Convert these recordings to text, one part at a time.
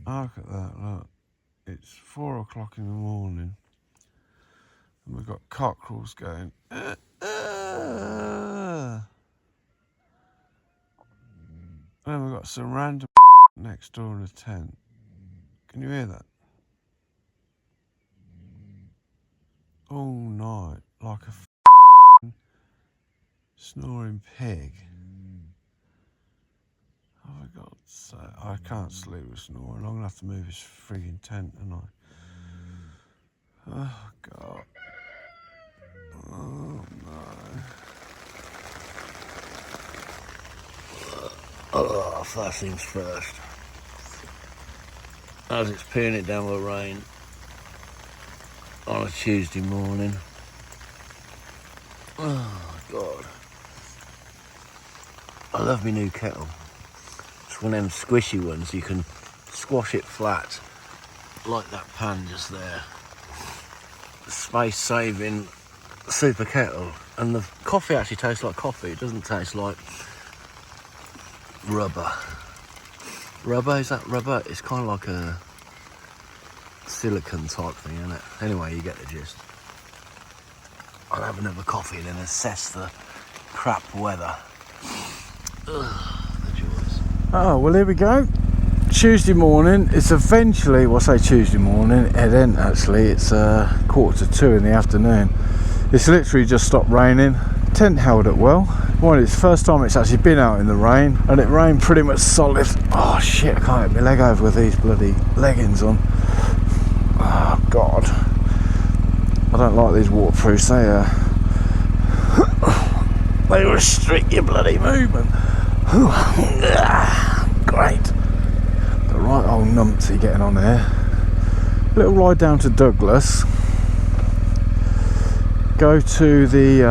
Look at that, look. It's 4 o'clock in the morning. And we've got cockerels going. And then we've got some random next door in a tent. Can you hear that? All night, like a snoring pig. Oh my God, so I can't sleep with snoring. I'm gonna have to move this frigging tent tonight. Oh God. Oh no. Oh, first things first. As it's peeing it down with rain on a Tuesday morning. Oh God. I love my new kettle. It's one of them squishy ones. You can squash it flat, like that pan just there. Space saving super kettle. And the coffee actually tastes like coffee. It doesn't taste like rubber. Rubber, is that rubber? It's kind of like a silicone type thing, isn't it? Anyway, you get the gist. I'll have another coffee and then assess the crap weather. Ugh, the joys. Oh, well, here we go. Tuesday morning. It's eventually, well, I say Tuesday morning, it ain't actually. It's 1:45 in the afternoon. It's literally just stopped raining. Tent held up well. Well, it's the first time it's actually been out in the rain, and it rained pretty much solid. Oh shit, I can't get my leg over with these bloody leggings on. Oh God. I don't like these waterproofs, they restrict your bloody movement. Great. The right old numpty getting on there. Little ride down to Douglas. Go to the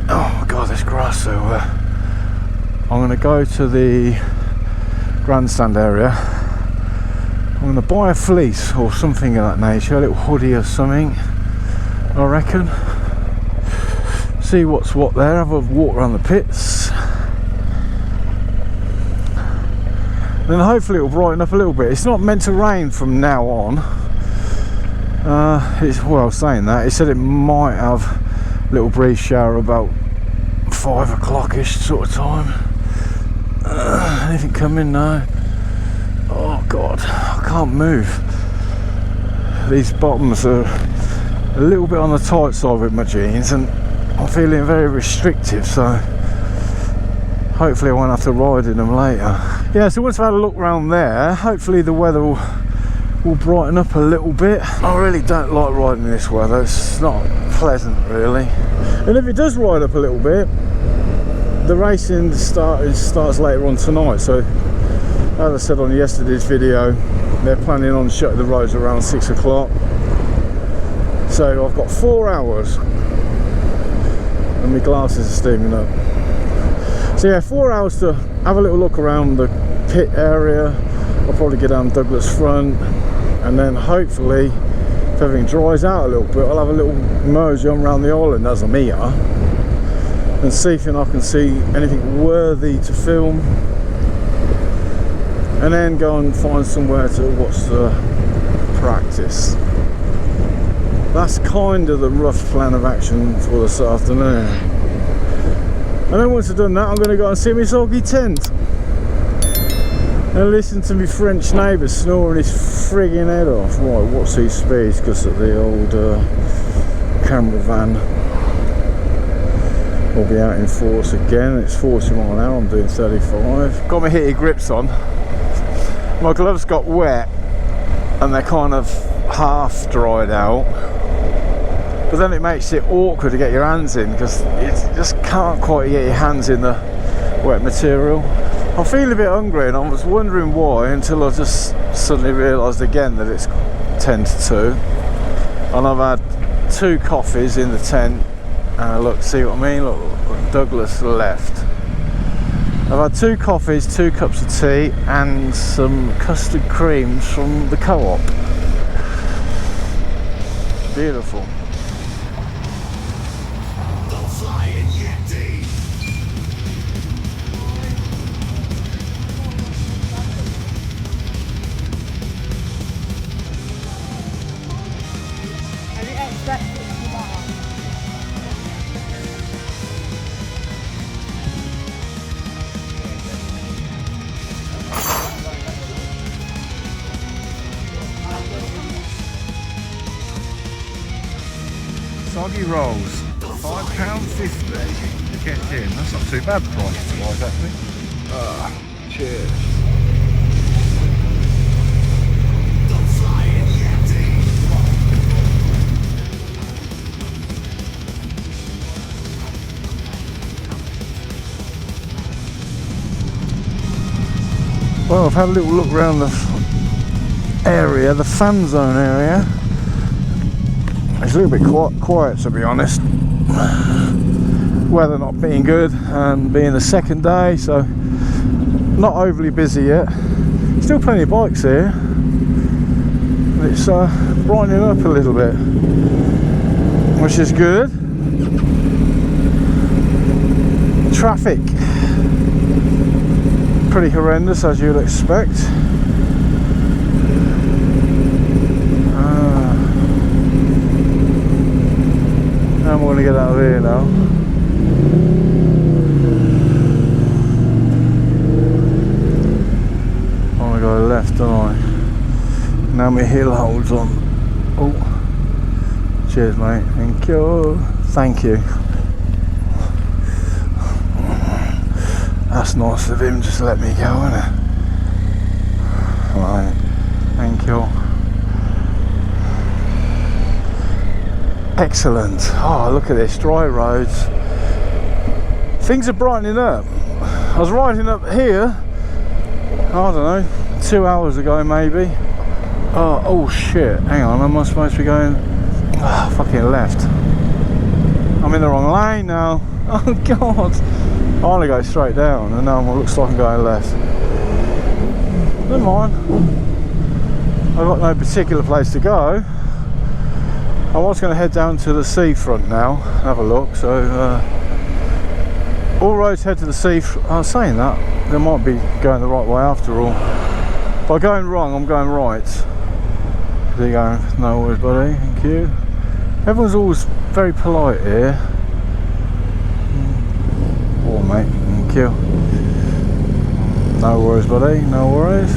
oh my God, this grass so I'm going to go to the grandstand area. I'm going to buy a fleece or something of that nature, a little hoodie or something, I reckon. See what's what there, have a walk around the pits. Then hopefully it'll brighten up a little bit. It's not meant to rain from now on. Well, saying that, it said it might have a little brief shower about 5 o'clock-ish sort of time. Anything coming? No. Oh God, I can't move. These bottoms are a little bit on the tight side with my jeans, and I'm feeling very restrictive, so hopefully I won't have to ride in them later. Yeah, so once I've had a look around there, hopefully the weather will brighten up a little bit. I really don't like riding in this weather. It's not pleasant really. And if it does ride up a little bit, the racing starts later on tonight. So as I said on yesterday's video, they're planning on shutting the roads around 6 o'clock. So I've got 4 hours and my glasses are steaming up. So yeah, 4 hours to have a little look around the pit area. I'll probably get down Douglas front, and then hopefully if everything dries out a little bit, I'll have a little mosey on around the island as I'm here and see if I can see anything worthy to film, and then go and find somewhere to watch the practice. That's kind of the rough plan of action for this afternoon. And then once I've done that, I'm going to go and see my soggy tent and listen to my French neighbour snoring his frigging head off. Right, what's his speed? Because of the old camera van will be out in force again. It's 40 mile an hour, I'm doing 35. Got my heated grips on. My gloves got wet and they're kind of half dried out. But then it makes it awkward to get your hands in because you just can't quite get your hands in the wet material. I'm feeling a bit hungry and I was wondering why until I just suddenly realised again that it's 10 to 2 and I've had 2 coffees in the tent. Look, see what I mean? Look, Douglas left. I've had 2 coffees, 2 cups of tea and some custard creams from the co-op. Beautiful. doggy rolls, £5.50 to get in. That's not too bad price wise actually. Cheers. Well, I've had a little look around the area, the fan zone area. It's a little bit quiet to be honest. Weather not being good and being the second day, so not overly busy yet. Still plenty of bikes here. It's brightening up a little bit, which is good. Traffic pretty horrendous as you'd expect. I'm going to get out of here now. Oh, I go left, don't I? Now my heel holds on. Oh, cheers, mate. Thank you. Thank you. That's nice of him, just let me go, isn't it? Right, thank you. Excellent. Oh, look at this, dry roads. Things are brightening up. I was riding up here, I don't know, 2 hours ago maybe. Oh shit, hang on, am I supposed to be going fucking left? I'm in the wrong lane now. Oh god. I want to go straight down and now it looks like I'm going left. Never mind. I've got no particular place to go. I was going to head down to the seafront now, have a look, so all roads head to the seafront. I was saying that, they might be going the right way after all. By going wrong, I'm going right. There you go, no worries buddy, thank you. Everyone's always very polite here. Oh mate, thank you. No worries buddy, no worries.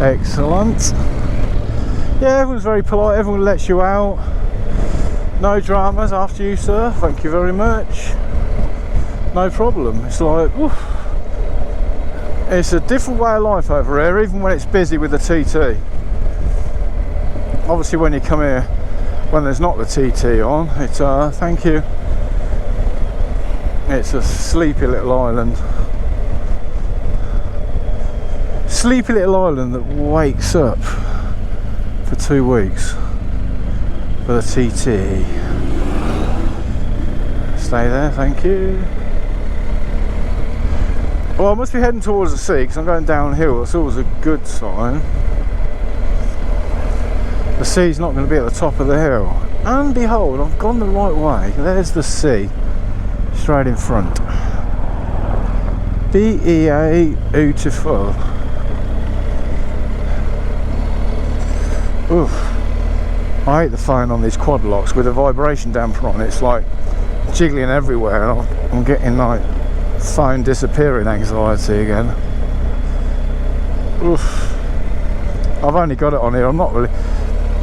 Excellent. Yeah, everyone's very polite, everyone lets you out. No dramas after you, sir, thank you very much. No problem. It's like, woof. It's a different way of life over here, even when it's busy with the TT. Obviously when you come here, when there's not the TT on, it's thank you. It's a sleepy little island. Sleepy little island that wakes up for 2 weeks for the TT. Stay there, thank you. Well, I must be heading towards the sea because I'm going downhill. That's always a good sign. The sea's not going to be at the top of the hill. And behold, I've gone the right way. There's the sea, straight in front. Beautiful. Oof. I hate the phone on these quad locks with a vibration damper on. It's like jiggling everywhere, and I'm getting like phone disappearing anxiety again. Oof. I've only got it on here. I'm not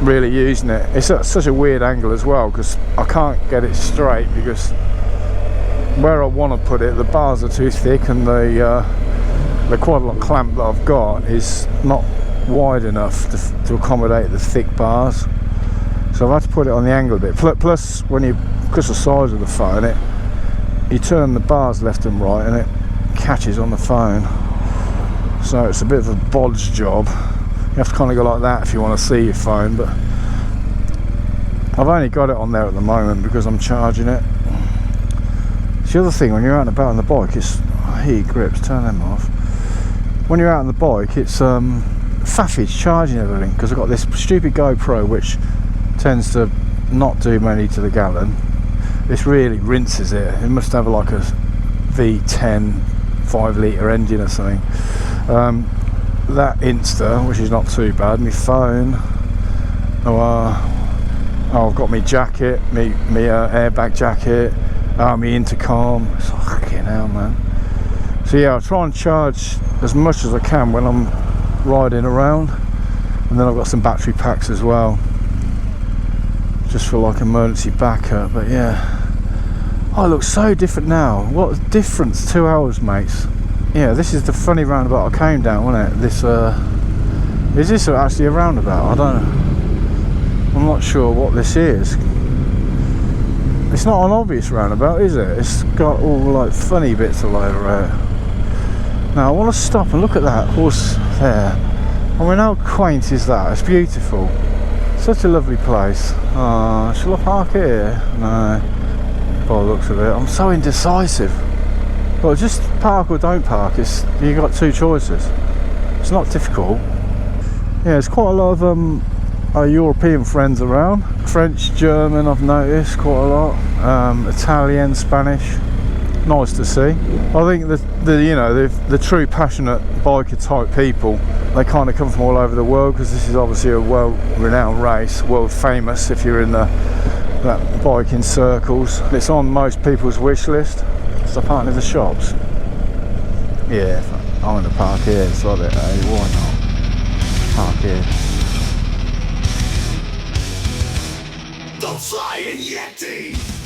really using it. It's at such a weird angle as well because I can't get it straight because where I want to put it, the bars are too thick, and the quad lock clamp that I've got is not wide enough to accommodate the thick bars, so I've had to put it on the angle a bit. Plus, because the size of the phone, you turn the bars left and right, and it catches on the phone. So it's a bit of a bodge job. You have to kind of go like that if you want to see your phone. But I've only got it on there at the moment because I'm charging it. It's the other thing when you're out and about on the bike, it's heat grips. Turn them off. When you're out on the bike, it's faffage charging everything because I've got this stupid GoPro which tends to not do many to the gallon. This really rinses it. It must have like a V10 5 litre engine or something. That Insta, which is not too bad. My phone. I've got my jacket, my airbag jacket, my intercom. It's fucking hell, man. So yeah, I'll try and charge as much as I can when I'm riding around, and then I've got some battery packs as well. just for like emergency backup. But yeah, oh, it looks so different now. What a difference 2 hours makes. Yeah, this is the funny roundabout I came down, wasn't it? This is this actually a roundabout? I don't know. I'm not sure what this is. It's not an obvious roundabout, is it? It's got all like funny bits all over it. Now I want to stop and look at that horse there. I mean, how quaint is that? It's beautiful. Such a lovely place. Shall I park here? No. By the looks of it, I'm so indecisive. Well, just park or don't park. You got two choices. It's not difficult. Yeah, there's quite a lot of our European friends around. French, German, I've noticed quite a lot. Italian, Spanish. Nice to see. I think the true passionate biker type people, they kind of come from all over the world, because this is obviously a world-renowned race, world famous if you're in that biking circles. It's on most people's wish list. So park near the shops. Yeah, I'm going to park here. It's like it. Why not? Park here. The Flying Yeti!